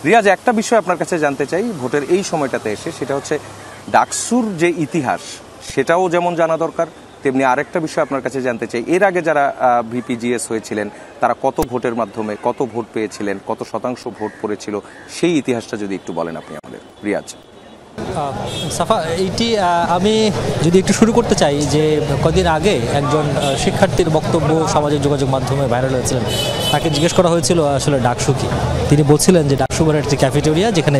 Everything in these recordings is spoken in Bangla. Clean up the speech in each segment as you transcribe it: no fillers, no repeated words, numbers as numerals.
রিয়াজ, একটা বিষয় আপনার কাছে জানতে চাই ভোটের এই সময়টাতে এসে, সেটা হচ্ছে ডাকসুর যে ইতিহাস সেটাও যেমন জানা দরকার, তেমনি আরেকটা বিষয় আপনার কাছে জানতে চাই, এর আগে যারা ভিপিজিএস হয়েছিলেন তারা কত ভোটের মাধ্যমে কত ভোট পেয়েছিলেন, কত শতাংশ ভোট পড়েছিল, সেই ইতিহাসটা যদি একটু বলেন আপনি আমাদের। রিয়াজ। সাফা, এইটি আমি যদি একটু শুরু করতে চাই যে কদিন আগে একজন শিক্ষার্থীর বক্তব্য সামাজিক যোগাযোগ মাধ্যমে ভাইরাল হয়েছিলেন। তাকে জিজ্ঞেস করা হয়েছিল আসলে ডাকসু কি। তিনি বলছিলেন যে ডাকসু মানে একটি ক্যাফেটেরিয়া যেখানে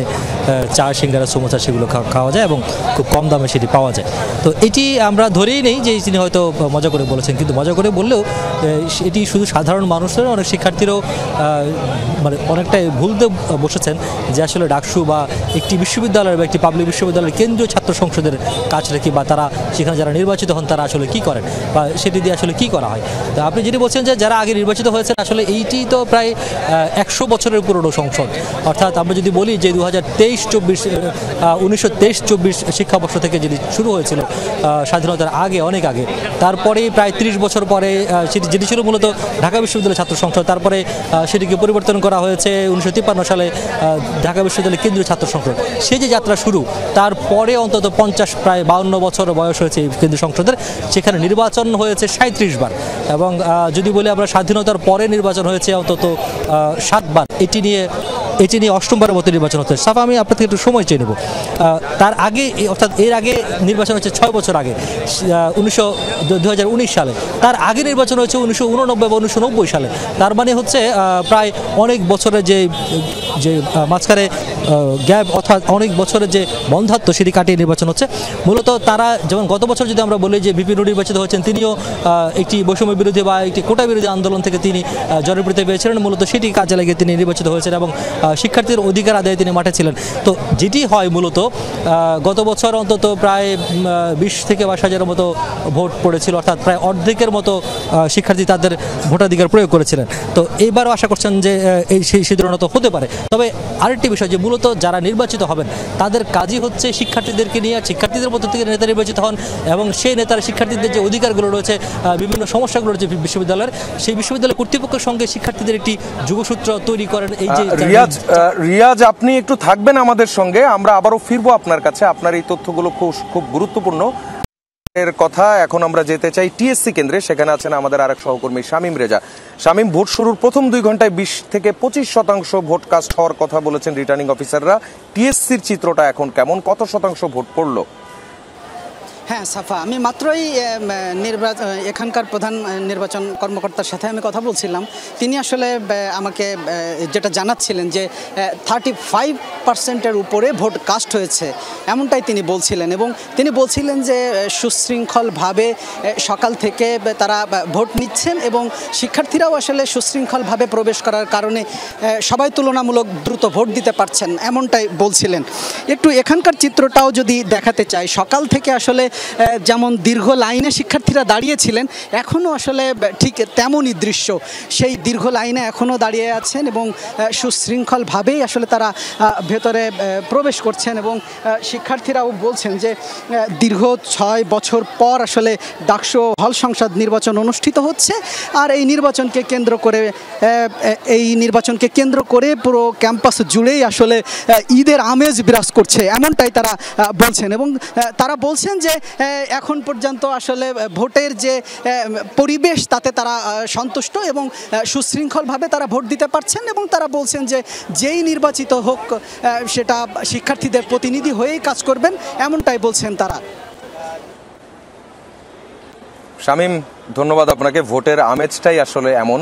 চা, সিঙ্গারা, সমোসা সেগুলো খাওয়া যায় এবং খুব কম দামে সেটি পাওয়া যায়। তো এটি আমরা ধরেই নেই যে তিনি হয়তো মজা করে বলেছেন, কিন্তু মজা করে বললেও এটি শুধু সাধারণ মানুষের, অনেক শিক্ষার্থীরাও মানে অনেকটাই ভুলতে বসেছেন যে আসলে ডাকসু বা একটি বিশ্ববিদ্যালয় বা একটি পাবলিক বিশ্ববিদ্যালয়ের কেন্দ্রীয় ছাত্র সংসদের কাজটা কি, বা তারা সেখানে যারা নির্বাচিত হন তারা আসলে কি করেন বা সেটি দিয়ে আসলে কি করা হয়। তো আপনি যেটি বলছেন যে যারা আগে নির্বাচিত হয়েছেন, আসলে এইটি তো প্রায় 100 বছরের পুরনো সংসদ। অর্থাৎ আমরা যদি বলি যে 1923-24 শিক্ষাবর্ষ থেকে যদি শুরু হয়েছিল স্বাধীনতার আগে, অনেক আগে, তারপরে প্রায় 30 বছর পরে যেটি ছিল মূলত ঢাকা বিশ্ববিদ্যালয়ের ছাত্র সংসদ, তারপরে সেটিকে পরিবর্তন করা হয়েছে 1953 সালে ঢাকা বিশ্ববিদ্যালয়ের কেন্দ্রীয় ছাত্র সংসদ। সেই যে যাত্রা শুরু, তারপরে অন্তত 50 প্রায় 52 বছর বয়স হয়েছে এই কেন্দ্রীয় সংসদের। সেখানে নির্বাচন হয়েছে 37 বার, এবং যদি বলি আমরা স্বাধীনতার পরে নির্বাচন হয়েছে অন্তত 7 বার। এটি নিয়ে 8মবারের মতো নির্বাচন হচ্ছে। সাফা, আমি আপনার থেকে একটু সময় চেয়ে নেব। তার আগে, অর্থাৎ এর আগে নির্বাচন হচ্ছে 6 বছর আগে, 2019 সালে। তার আগে নির্বাচন হয়েছে 1989 বা 1990 সালে। তার মানে হচ্ছে প্রায় অনেক বছরের যে মাঝখানে গ্যাপ, অর্থাৎ অনেক বছরের যে বন্ধাত্ম, সেটি কাটিয়ে নির্বাচন হচ্ছে। মূলত তারা যেমন গত বছর যদি আমরা বলি যে ভিপি নুর নির্বাচিত হয়েছেন, তিনিও একটি বৈষম্য বিরোধী বা একটি কোটা বিরোধী আন্দোলন থেকে তিনি জনপ্রিয়তা পেয়েছিলেন। মূলত সেটি কাজে লাগিয়ে তিনি নির্বাচিত হয়েছেন এবং শিক্ষার্থীর অধিকার আদায়ে তিনি মাঠে ছিলেন। তো যেটি হয় মূলত গত বছর অন্তত প্রায় 20 থেকে 22 হাজারের মতো ভোট পড়েছিল, অর্থাৎ প্রায় অর্ধেকের মতো শিক্ষার্থী তাদের ভোটাধিকার প্রয়োগ করেছিলেন। তো এইবারও আশা করছেন যে সেই ধরনের তো হতে পারে। তবে আরেকটি বিষয় যে মূলত যারা নির্বাচিত হবেন তাদের কাজই হচ্ছে শিক্ষার্থীদেরকে নিয়ে, শিক্ষার্থীদের মধ্য থেকে নেতা নির্বাচিত হন, এবং সেই নেতারা শিক্ষার্থীদের যে অধিকারগুলো রয়েছে, বিভিন্ন সমস্যাগুলো রয়েছে বিশ্ববিদ্যালয়ের, সেই বিশ্ববিদ্যালয় কর্তৃপক্ষের সঙ্গে শিক্ষার্থীদের একটি যোগসূত্র তৈরি করেন। এই যে রিয়াজ, আপনি একটু থাকবেন আমাদের সঙ্গে, আমরা আবারও ফিরবো আপনার কাছে। আপনার এই তথ্যগুলো খুব গুরুত্বপূর্ণ। এর কথা এখন আমরা যেতে চাই টিএসসি কেন্দ্রে। সেখানে আছেন আমাদের আরেক সহকর্মী শামীম রেজা। শামীম, ভোট শুরুর প্রথম 2 ঘন্টায় 20 থেকে 25% ভোট কাস্ট হওয়ার কথা বলেছেন রিটার্নিং অফিসাররা। টিএসসির চিত্রটা এখন কেমন, কত শতাংশ ভোট পড়লো? হ্যাঁ সাফা, আমি মাত্রই এখানকার প্রধান নির্বাচন কর্মকর্তার সাথে আমি কথা বলছিলাম। তিনি আসলে আমাকে যেটা জানাচ্ছিলেন যে 35%-এর উপরে ভোট কাস্ট হয়েছে, এমনটাই তিনি বলছিলেন। এবং তিনি বলছিলেন যে সুশৃঙ্খলভাবে সকাল থেকে তারা ভোট নিচ্ছেন এবং শিক্ষার্থীরাও আসলে সুশৃঙ্খলভাবে প্রবেশ করার কারণে সবাই তুলনামূলক দ্রুত ভোট দিতে পারছেন, এমনটাই বলছিলেন। একটু এখানকার চিত্রটাও যদি দেখাতে চাই, সকাল থেকে আসলে যেমন দীর্ঘ লাইনে শিক্ষার্থীরা দাঁড়িয়েছিলেন, এখনও আসলে ঠিক তেমনই দৃশ্য। সেই দীর্ঘ লাইনে এখনও দাঁড়িয়ে আছেন এবং সুশৃঙ্খলভাবেই আসলে তারা ভেতরে প্রবেশ করছেন। এবং শিক্ষার্থীরাও বলছেন যে দীর্ঘ 6 বছর পর আসলে ডাকসু হল সংসদ নির্বাচন অনুষ্ঠিত হচ্ছে, আর এই নির্বাচনকে কেন্দ্র করে পুরো ক্যাম্পাস জুড়েই আসলে ঈদের আমেজ বিরাজ করছে, এমনটাই তারা বলছেন। এবং তারা বলছেন যে এখন পর্যন্ত আসলে ভোটের যে পরিবেশ তাতে তারা সন্তুষ্ট এবং সুশৃঙ্খলভাবে তারা ভোট দিতে পারছেন। এবং তারা বলছেন যে যেই নির্বাচিত হোক সেটা শিক্ষার্থীদের প্রতিনিধি হয়েই কাজ করবেন, এমনটাই বলছেন তারা। শামীম, ধন্যবাদ আপনাকে। ভোটের আমেজটাই আসলে এমন।